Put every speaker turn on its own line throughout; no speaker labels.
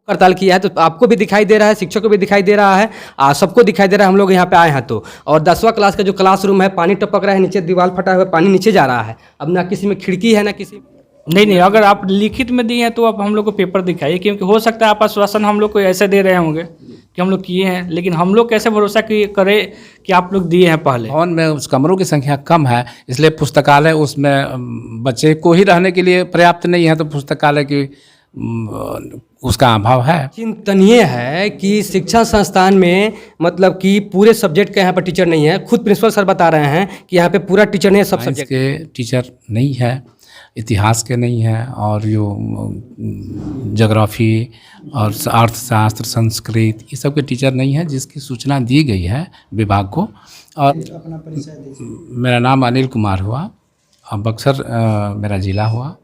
हड़ताल किया है, तो आपको भी दिखाई दे रहा है, शिक्षक को भी दिखाई दे रहा है, सबको दिखाई दे रहा है। हम लोग यहाँ पे आए हैं तो, और 10वां क्लास का जो क्लासरूम है, पानी टपक रहा है, नीचे दीवार फटा हुआ है, पानी नीचे जा रहा है। अब ना किसी में खिड़की है ना किसी।
नहीं, अगर आप लिखित में दिए हैं तो आप हम लोग को पेपर दिखाइए, क्योंकि हो सकता है आप आश्वासन हम लोग को ऐसे दे रहे होंगे कि हम लोग किए हैं, लेकिन हम लोग कैसे भरोसा करें कि आप लोग दिए हैं पहले।
भवन में उस कमरों की संख्या कम है, इसलिए पुस्तकालय उसमें बच्चे को ही रहने के लिए पर्याप्त नहीं है, तो पुस्तकालय की उसका अभाव है।
चिंतनीय है कि शिक्षा संस्थान में मतलब कि पूरे सब्जेक्ट का यहाँ पर टीचर नहीं है। खुद प्रिंसिपल सर बता रहे हैं कि यहाँ पे पूरा टीचर नहीं है, सब
साइंस
सब्जेक्ट
के टीचर नहीं है, इतिहास के नहीं है, और जो ज्योग्राफी और अर्थशास्त्र, संस्कृत, ये सब के टीचर नहीं है, जिसकी सूचना दी गई है विभाग को। और
अपना परिचय दीजिए।
मेरा नाम अनिल कुमार हुआ, और बक्सर मेरा ज़िला हुआ,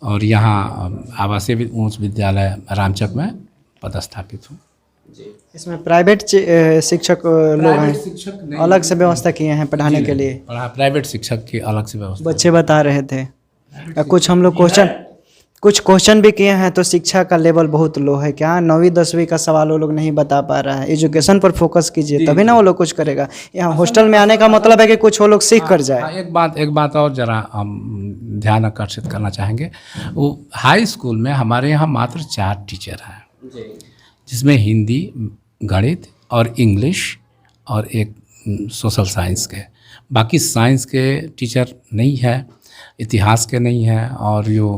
और यहाँ आवासीय उच्च विद्यालय रामचक में पदस्थापित हूँ।
इसमें प्राइवेट शिक्षक लोग हैं,
शिक्षक नहीं,
अलग से व्यवस्था किए हैं पढ़ाने के लिए।
प्राइवेट शिक्षक की अलग से व्यवस्था।
बच्चे बता रहे थे कुछ हम लोग क्वेश्चन भी किए हैं, तो शिक्षा का लेवल बहुत लो है। क्या 9वीं 10वीं का सवाल वो लोग नहीं बता पा रहा है। एजुकेशन पर फोकस कीजिए, तभी ना वो लोग कुछ करेगा। यहाँ हॉस्टल में आने का मतलब है कि कुछ वो लोग सीख कर जाए।
एक बात और जरा हम ध्यान आकर्षित करना चाहेंगे। वो हाई स्कूल में हमारे यहाँ मात्र 4 टीचर हैं, जिसमें हिंदी, गणित और इंग्लिश और एक सोशल साइंस के। बाकी साइंस के टीचर नहीं है, इतिहास के नहीं है, और जो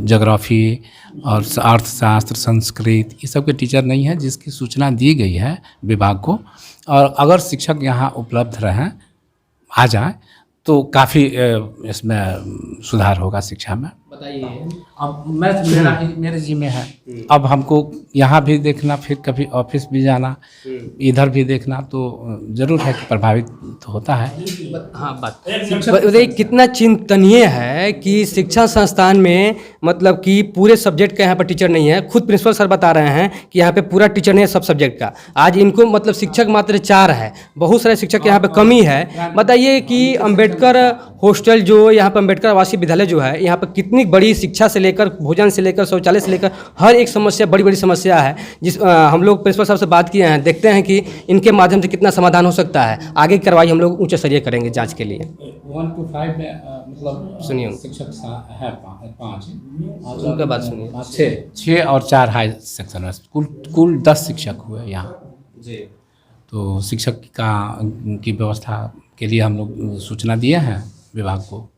ज्योग्राफी और अर्थशास्त्र, संस्कृत, ये सब के टीचर नहीं है, जिसकी सूचना दी गई है विभाग को। और अगर शिक्षक यहाँ उपलब्ध रहें, आ जाए, तो काफ़ी इसमें सुधार होगा शिक्षा में।
बताइए।
अब मेरे जी में है, अब हमको यहाँ भी देखना, फिर कभी ऑफिस भी जाना, इधर भी देखना, तो जरूर है कि प्रभावित तो होता है।
हाँ, बात बताइए, कितना चिंतनीय है कि शिक्षा संस्थान में मतलब कि पूरे सब्जेक्ट का यहाँ पर टीचर नहीं है। खुद प्रिंसिपल सर बता रहे हैं कि यहाँ पे पूरा टीचर नहीं है, सब सब्जेक्ट का। आज इनको मतलब शिक्षक मात्र 4 है, बहुत सारे शिक्षक यहाँ पे कमी है। बताइए कि अम्बेडकर हॉस्टल जो यहाँ पर अम्बेडकर आवासीय विद्यालय जो है, यहाँ पर कितनी बड़ी शिक्षा से लेकर भोजन से लेकर शौचालय से लेकर हर एक समस्या, बड़ी बड़ी समस्या है, जिस हम लोग प्रिंसिपल साहब से बात किए हैं। देखते हैं कि इनके माध्यम से कितना समाधान हो सकता है। आगे की कार्रवाई हम लोग उच्च स्तरीय करेंगे जांच के लिए।
1 to 5 में मतलब
सुनिए,
शिक्षक है 5,
उनका बात सुनिए।
6 और 4 हाई सेक्शन है। कुल 10 शिक्षक हुए यहाँ जी। तो शिक्षक की व्यवस्था के लिए हम लोग सूचना दिए हैं विभाग को,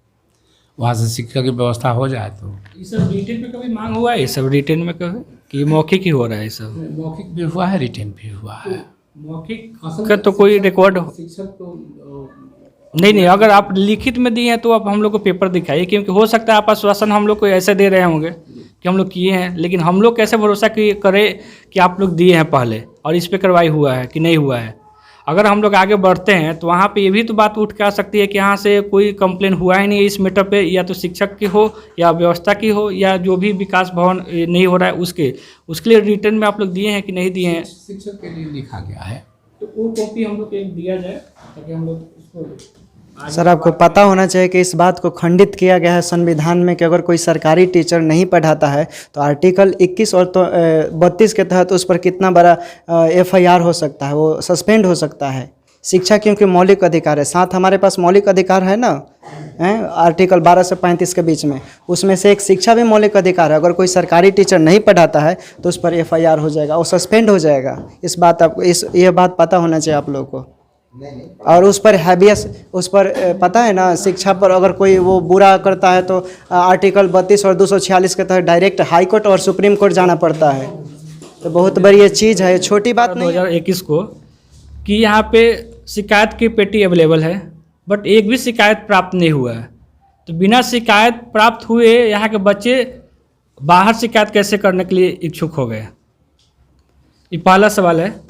वहाँ से शिक्षा की व्यवस्था हो जाए तो।
ये सब रिटेन में कभी मांग हुआ है? ये सब रिटेन में कभी कि मौखिक ही हो रहा है? ये सब
मौखिक भी हुआ है, रिटेन भी हुआ है।
मौखिक का तो कोई रिकॉर्ड
शिक्षक तो
नहीं, अगर आप लिखित में दिए हैं तो आप हम लोग को पेपर दिखाइए, क्योंकि हो सकता है आप आश्वासन हम लोग को ऐसे दे रहे होंगे कि हम लोग किए हैं, लेकिन हम लोग कैसे भरोसा करें कि आप लोग दिए हैं पहले और इस पर कार्रवाई हुआ है कि नहीं हुआ है। अगर हम लोग आगे बढ़ते हैं तो वहाँ पे ये भी तो बात उठ के आ सकती है कि यहाँ से कोई कंप्लेन हुआ ही नहीं इस मैटर पे, या तो शिक्षक की हो या व्यवस्था की हो, या जो भी विकास भवन नहीं हो रहा है उसके लिए रिटर्न में आप लोग दिए हैं कि नहीं दिए हैं।
शिक्षक के लिए लिखा गया है,
तो वो कॉपी हम लोग को एक दिया जाए ताकि हम लोग उसको।
सर, आपको पता होना चाहिए कि इस बात को खंडित किया गया है संविधान में कि अगर कोई सरकारी टीचर नहीं पढ़ाता है तो आर्टिकल 21 और 32 के तहत उस पर कितना बड़ा FIR हो सकता है, वो सस्पेंड हो सकता है। शिक्षा क्योंकि मौलिक अधिकार है, साथ हमारे पास मौलिक अधिकार है ना, आर्टिकल 12 से 35 के बीच में, उसमें से एक शिक्षा भी मौलिक अधिकार है। अगर कोई सरकारी टीचर नहीं पढ़ाता है तो उस पर FIR हो जाएगा, वो सस्पेंड हो जाएगा। ये बात पता होना चाहिए आप लोगों को। और उस पर हैबियस, उस पर पता है ना, शिक्षा पर अगर कोई वो बुरा करता है तो आर्टिकल 32 और 246 के तहत डायरेक्ट हाई कोर्ट और सुप्रीम कोर्ट जाना पड़ता है। तो बहुत बड़ी ये चीज़ है, छोटी बात नहीं।
2021 को कि यहाँ पे शिकायत की पेटी अवेलेबल है, बट एक भी शिकायत प्राप्त नहीं हुआ है। तो बिना शिकायत प्राप्त हुए यहाँ के बच्चे बाहर शिकायत कैसे करने के लिए इच्छुक हो गए? ये पहला सवाल है।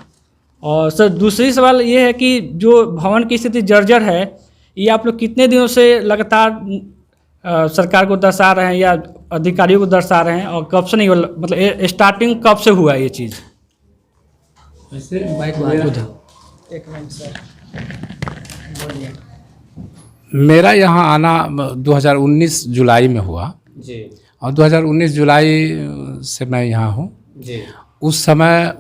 और सर, दूसरी सवाल ये है कि जो भवन की स्थिति जर्जर है, ये आप लोग कितने दिनों से लगातार सरकार को दर्शा रहे हैं या अधिकारियों को दर्शा रहे हैं, और कब से नहीं, मतलब स्टार्टिंग कब से हुआ है ये चीज़?
एक मिनट सर,
मेरा यहाँ आना 2019 जुलाई में हुआ जी। और 2019 जुलाई से मैं यहाँ हूँ।
जी
उस समय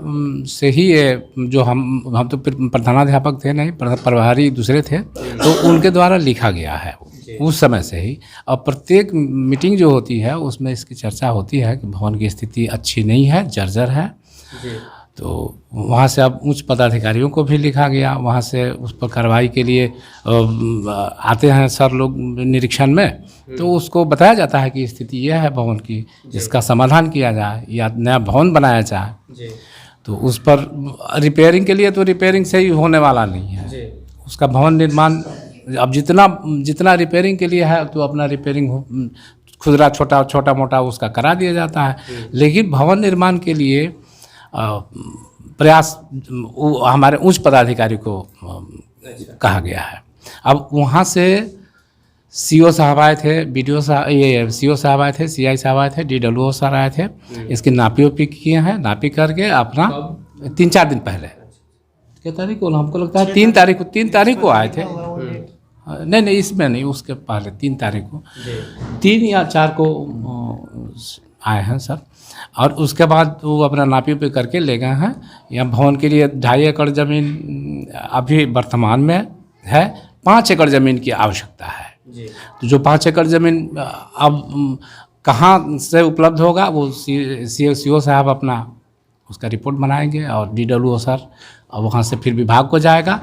से ही ये जो हम तो प्रधानाध्यापक थे नहीं, प्रभारी दूसरे थे, तो उनके द्वारा लिखा गया है उस समय से ही। और प्रत्येक मीटिंग जो होती है उसमें इसकी चर्चा होती है कि भवन की स्थिति अच्छी नहीं है, जर्जर है। तो वहाँ से अब उच्च पदाधिकारियों को भी लिखा गया, वहाँ से उस पर कार्रवाई के लिए आते हैं सर लोग निरीक्षण में, तो उसको बताया जाता है कि स्थिति यह है भवन की, इसका समाधान किया जाए या नया भवन बनाया जाए। तो उस पर रिपेयरिंग के लिए तो रिपेयरिंग से ही होने वाला नहीं है, उसका भवन निर्माण अब जितना रिपेयरिंग के लिए है तो अपना रिपेयरिंग खुदरा छोटा मोटा उसका करा दिया जाता है। लेकिन भवन निर्माण के लिए प्रयास हमारे उच्च पदाधिकारी को कहा गया है। अब वहाँ से सीओ साहब आए थे, बीडीओ साहब, ये सीओ साहब आए थे, सीआई साहब आए थे, डीडब्ल्यूओ सर आए थे, इसकी नापी ओपी किए हैं। नापी करके अपना 3-4 दिन पहले, क्या तारीख को, हमको लगता है 3 तारीख को आए थे। नहीं इसमें नहीं, उसके पहले 3 तारीख को, 3 या 4 को आए हैं सर। और उसके बाद वो अपना नापी पे करके ले गए हैं। यहाँ भवन के लिए 2.5 एकड़ ज़मीन अभी वर्तमान में है, 5 एकड़ ज़मीन की आवश्यकता है। तो जो 5 एकड़ ज़मीन अब कहाँ से उपलब्ध होगा वो सीओ साहब अपना उसका रिपोर्ट बनाएंगे और डीडब्ल्यूओ सर, और वहाँ से फिर विभाग को जाएगा,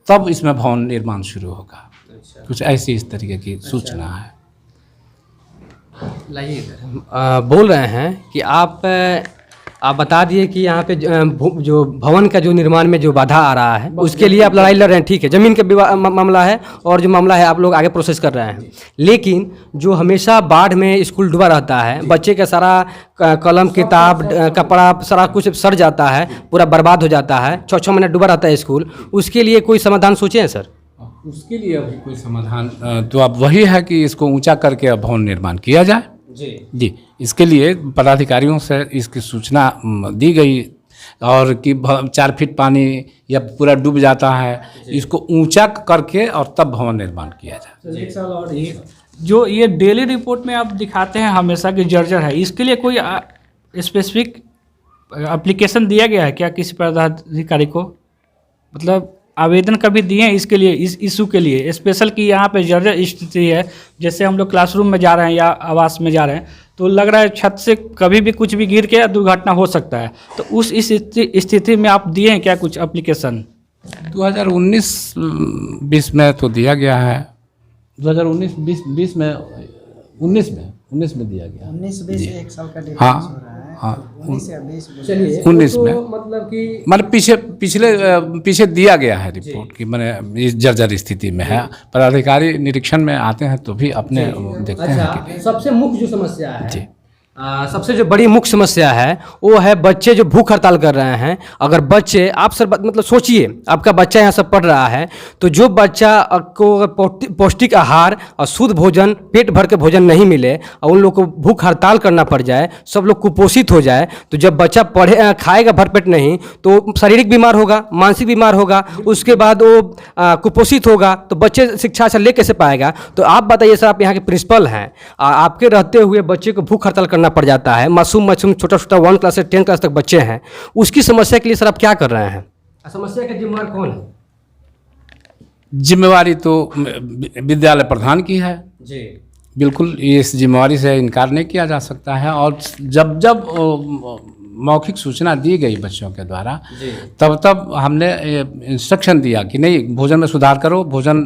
तब इसमें भवन निर्माण शुरू होगा। कुछ ऐसी इस तरीके की सूचना है।
लाइए इधर। बोल रहे हैं कि आप बता दिए कि यहाँ पे जो भवन का जो निर्माण में जो बाधा आ रहा है उसके लिए आप लड़ाई लड़ रहे हैं, ठीक है, ज़मीन का मामला है और जो मामला है आप लोग आगे प्रोसेस कर रहे हैं। लेकिन जो हमेशा बाढ़ में स्कूल डूबा रहता है, बच्चे का सारा कलम किताब कपड़ा सारा कुछ सड़ जाता है, पूरा बर्बाद हो जाता है, 6-6 महीना डूबा रहता है स्कूल, उसके लिए कोई समाधान सोचे हैं सर?
उसके लिए अभी कोई समाधान तो अब वही है कि इसको ऊंचा करके अब भवन निर्माण किया जाए। जी इसके लिए पदाधिकारियों से इसकी सूचना दी गई, और कि 4 फीट पानी या पूरा डूब जाता है, इसको ऊंचा करके और तब भवन निर्माण किया जाए।
एक साल और जो ये डेली रिपोर्ट में आप दिखाते हैं हमेशा कि जर्जर है, इसके लिए कोई स्पेसिफिक एप्लीकेशन दिया गया है क्या किसी पदाधिकारी को? मतलब आवेदन कभी दिए हैं इसके लिए, इस इशू के लिए स्पेशल कि यहाँ पे जर्जर स्थिति है? जैसे हम लोग क्लासरूम में जा रहे हैं या आवास में जा रहे हैं तो लग रहा है छत से कभी भी कुछ भी गिर के दुर्घटना हो सकता है, तो उस स्थिति में आप दिए हैं क्या कुछ एप्लीकेशन?
2019-20 में तो दिया गया है, 2019-20 में 19 में दिया गया,
19-20 एक साल का डिफरेंस
हाँ
हो रहा है।
हाँ
19 या 20
चलिए
19 में
मतलब कि
मतलब पीछे दिया गया है रिपोर्ट कि मैंने इस जर्जर स्थिति में है। पदाधिकारी निरीक्षण में आते हैं तो भी अपने देखते हैं
अच्छा, सबसे मुख्य जो समस्या है
जी
सबसे जो बड़ी मुख्य समस्या है वो है बच्चे जो भूख हड़ताल कर रहे हैं। अगर बच्चे आप सर मतलब सोचिए, आपका बच्चा यहाँ सब पढ़ रहा है, तो जो बच्चा को पौष्टिक आहार और शुद्ध भोजन, पेट भर के भोजन नहीं मिले और उन लोग को भूख हड़ताल करना पड़ जाए, सब लोग कुपोषित हो जाए, तो जब बच्चा पढ़े खाएगा भरपेट नहीं तो शारीरिक बीमार होगा, मानसिक बीमार होगा, उसके बाद वो कुपोषित होगा, तो बच्चे शिक्षा अच्छा ले कैसे पाएगा? तो आप बताइए सर, आप यहाँ के प्रिंसिपल हैं, आपके रहते हुए बच्चे को भूख हड़ताल करना पड़ जाता है, मासूम छोटा 1 क्लास से 10 क्लास तक बच्चे हैं, उसकी समस्या के लिए सर आप क्या कर रहे हैं? समस्या का जिम्मेदार कौन है?
जिम्मेवारी तो विद्यालय प्रधान की है
जी,
बिल्कुल, इस जिम्मेवारी से इनकार नहीं किया जा सकता है। और जब मौखिक सूचना दी गई बच्चों के द्वारा, तब हमने इंस्ट्रक्शन दिया कि नहीं, भोजन में सुधार करो, भोजन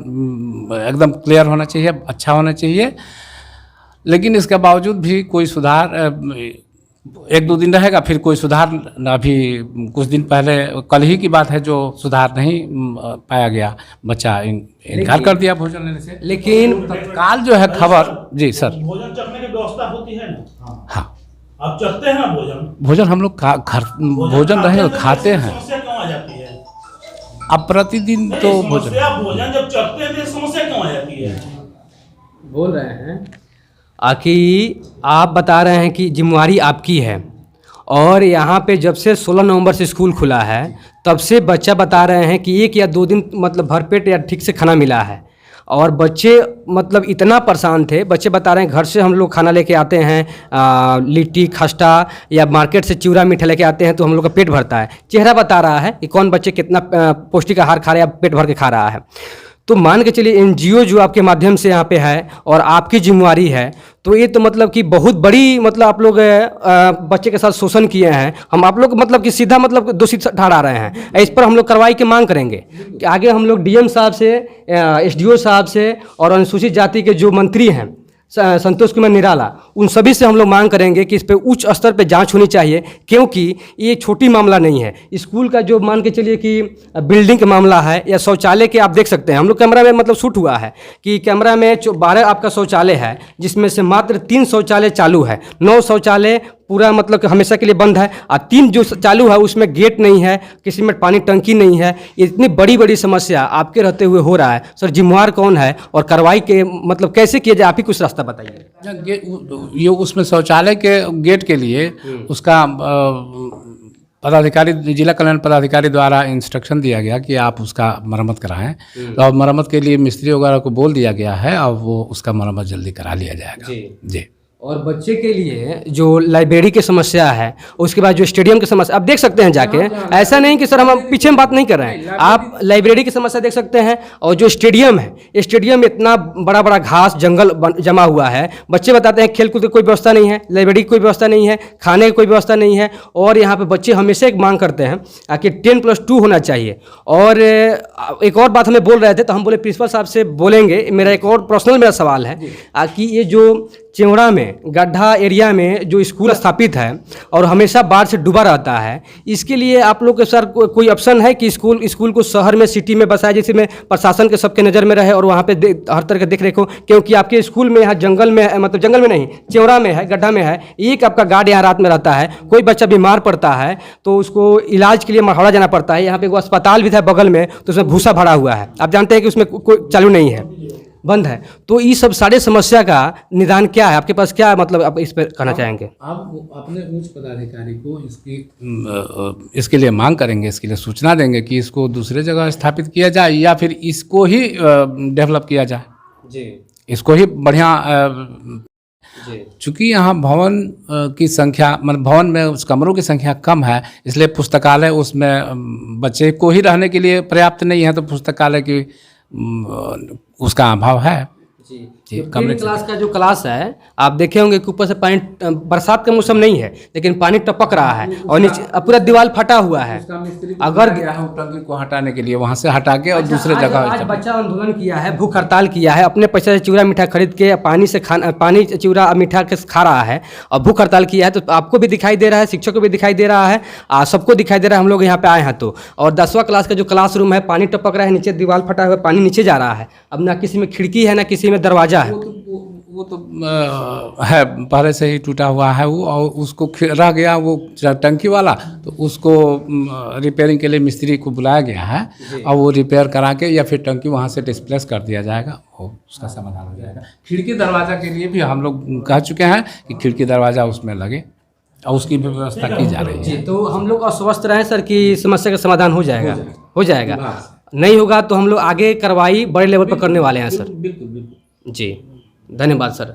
एकदम क्लियर होना चाहिए, अच्छा होना चाहिए। लेकिन इसके बावजूद भी कोई सुधार 1-2 दिन रहेगा, फिर कोई सुधार अभी कुछ दिन पहले, कल ही की बात है, जो सुधार नहीं पाया गया, बच्चा इनकार कर दिया भोजन लेने से।
लेकिन
तत्काल जो है खबर, जी सर,
भोजन चखने की व्यवस्था होती है ना?
हाँ,
आप चखते हैं ना भोजन
हम लोग घर भोजन रहे खाते हैं।
समस्या क्यों आ जाती है?
अब प्रतिदिन तो भोजन
जब चखते हैं तो समस्या क्यों आ जाती है?
बोल रहे हैं कि आप बता रहे हैं कि जिम्मेवारी आपकी है, और यहाँ पे जब से 16 नवंबर से स्कूल खुला है तब से बच्चा बता रहे हैं कि 1 या 2 दिन मतलब भरपेट या ठीक से खाना मिला है, और बच्चे मतलब इतना परेशान थे। बच्चे बता रहे हैं घर से हम लोग खाना लेके आते हैं, लिट्टी खस्ता या मार्केट से चिवड़ा मीठा लेके आते हैं तो हम लोग का पेट भरता है। चेहरा बता रहा है कि कौन बच्चे कितना पौष्टिक आहार खा रहे हैं या पेट भर के खा रहा है। तो मान के चलिए एनजीओ जो आपके माध्यम से यहाँ पे है और आपकी जिम्मेवारी है, तो ये तो मतलब कि बहुत बड़ी मतलब आप लोग बच्चे के साथ शोषण किए हैं। हम आप लोग मतलब कि सीधा मतलब दोषी ठहरा रहे हैं। इस पर हम लोग कार्रवाई की मांग करेंगे कि आगे हम लोग डीएम साहब से, एसडीओ साहब से और अनुसूचित जाति के जो मंत्री हैं संतोष कुमार निराला, उन सभी से हम लोग मांग करेंगे कि इस पे उच्च स्तर पे जांच होनी चाहिए, क्योंकि ये छोटी मामला नहीं है। स्कूल का जो मान के चलिए कि बिल्डिंग का मामला है या शौचालय के, आप देख सकते हैं हम लोग कैमरा में मतलब शूट हुआ है कि कैमरा में 12 आपका शौचालय है, जिसमें से मात्र 3 शौचालय चालू है, 9 शौचालय पूरा मतलब कि हमेशा के लिए बंद है, और 3 जो चालू है उसमें गेट नहीं है, किसी में पानी टंकी नहीं है। इतनी बड़ी बड़ी समस्या आपके रहते हुए हो रहा है। सर जिम्मेवार कौन है और कार्रवाई के मतलब कैसे किया जाए, आप ही कुछ रास्ता बताइए।
ये उसमें शौचालय के गेट के लिए उसका पदाधिकारी, जिला कल्याण पदाधिकारी द्वारा इंस्ट्रक्शन दिया गया कि आप उसका मरम्मत कराएं। तो अब मरम्मत के लिए मिस्त्री वगैरह को बोल दिया गया है, अब वो उसका मरम्मत जल्दी करा लिया जाएगा। जी।
और बच्चे के लिए जो लाइब्रेरी की समस्या है, उसके बाद जो स्टेडियम की समस्या, आप देख सकते हैं जाके, ऐसा नहीं कि सर हम पीछे में बात नहीं कर रहे हैं, आप लाइब्रेरी की समस्या देख सकते हैं। और जो स्टेडियम है, स्टेडियम में इतना बड़ा बड़ा घास जंगल जमा हुआ है। बच्चे बताते हैं खेलकूद की कोई व्यवस्था नहीं है, लाइब्रेरी की कोई व्यवस्था नहीं है, खाने की कोई व्यवस्था नहीं है। और यहाँ पे बच्चे हमेशा एक मांग करते हैं कि 10+2 होना चाहिए। और एक और बात हमें बोल रहे थे, तो हम बोले प्रिंसिपल साहब से बोलेंगे। मेरा एक और पर्सनल मेरा सवाल है कि ये जो चेवड़ा में गड्ढा एरिया में जो स्कूल स्थापित है और हमेशा बाढ़ से डूबा रहता है, इसके लिए आप लोग के सर कोई ऑप्शन है कि स्कूल को शहर में, सिटी में बसाया, जिसमें प्रशासन के सबके नज़र में रहे और वहाँ पे हर तरह का देख रेख हो? क्योंकि आपके स्कूल में यहाँ जंगल में, मतलब जंगल में नहीं, चेवड़ा में है, गड्ढा में है, एक आपका गार्ड यहाँ रात में रहता है। कोई बच्चा बीमार पड़ता है तो उसको इलाज के लिए मढ़ौरा जाना पड़ता है। यहाँ पे वो अस्पताल भी था बगल में, तो उसमें भूसा भरा हुआ है, आप जानते हैं कि उसमें कोई चालू नहीं है, बंद है। तो ये सब सारे समस्या का निदान क्या है आपके पास, क्या मतलब आप इस पर कहना चाहेंगे?
आप अपने उच्च पदाधिकारी को इसके लिए मांग करेंगे, इसके लिए सूचना देंगे कि इसको दूसरे जगह स्थापित किया जाए या फिर इसको ही डेवलप किया जाए जी, इसको ही बढ़िया। चूँकि यहाँ भवन की संख्या, मतलब भवन में उस कमरों की संख्या कम है, इसलिए पुस्तकालय उसमें बच्चे को ही रहने के लिए पर्याप्त नहीं है, तो पुस्तकालय की उसका अभाव है जी।
कमरे क्लास का जो क्लास है, आप देखे होंगे कि ऊपर से पानी, बरसात का मौसम नहीं है लेकिन पानी टपक रहा है और नीचे पूरा दीवार फटा हुआ है। अगर
टंकी को हटाने के लिए वहाँ से हटा के और दूसरे जगह,
आज बच्चा आंदोलन किया है, भूख हड़ताल किया है, अपने पैसे से चिवड़ा मीठा खरीद के पानी चिवड़ा मीठा के खा रहा है और भूख हड़ताल किया है, तो आपको भी दिखाई दे रहा है, शिक्षक को भी दिखाई दे रहा है, सबको दिखाई दे रहा है। हम लोग यहाँ पे आए हैं तो, और 10वां क्लास का जो क्लासरूम है, पानी टपक रहा है, नीचे दीवार फटा हुआ, पानी नीचे जा रहा है। अब ना किसी में खिड़की है ना किसी में दरवाजा है,
वो तो है पहले से ही टूटा हुआ है वो, और उसको रह गया वो टंकी वाला, तो उसको रिपेयरिंग के लिए मिस्त्री को बुलाया गया है और वो रिपेयर करा के या फिर टंकी वहाँ से डिस्प्लेस कर दिया जाएगा, वो उसका समाधान हो जाएगा। खिड़की दरवाज़ा के लिए भी हम लोग कह चुके हैं कि खिड़की दरवाज़ा उसमें लगे और उसकी भी व्यवस्था की जा रही है।
तो हम लोग आश्वस्त रहें सर कि समस्या का समाधान हो जाएगा। नहीं होगा तो हम लोग आगे कार्रवाई बड़े लेवल पर करने वाले हैं सर।
बिल्कुल
जी, धन्यवाद सर।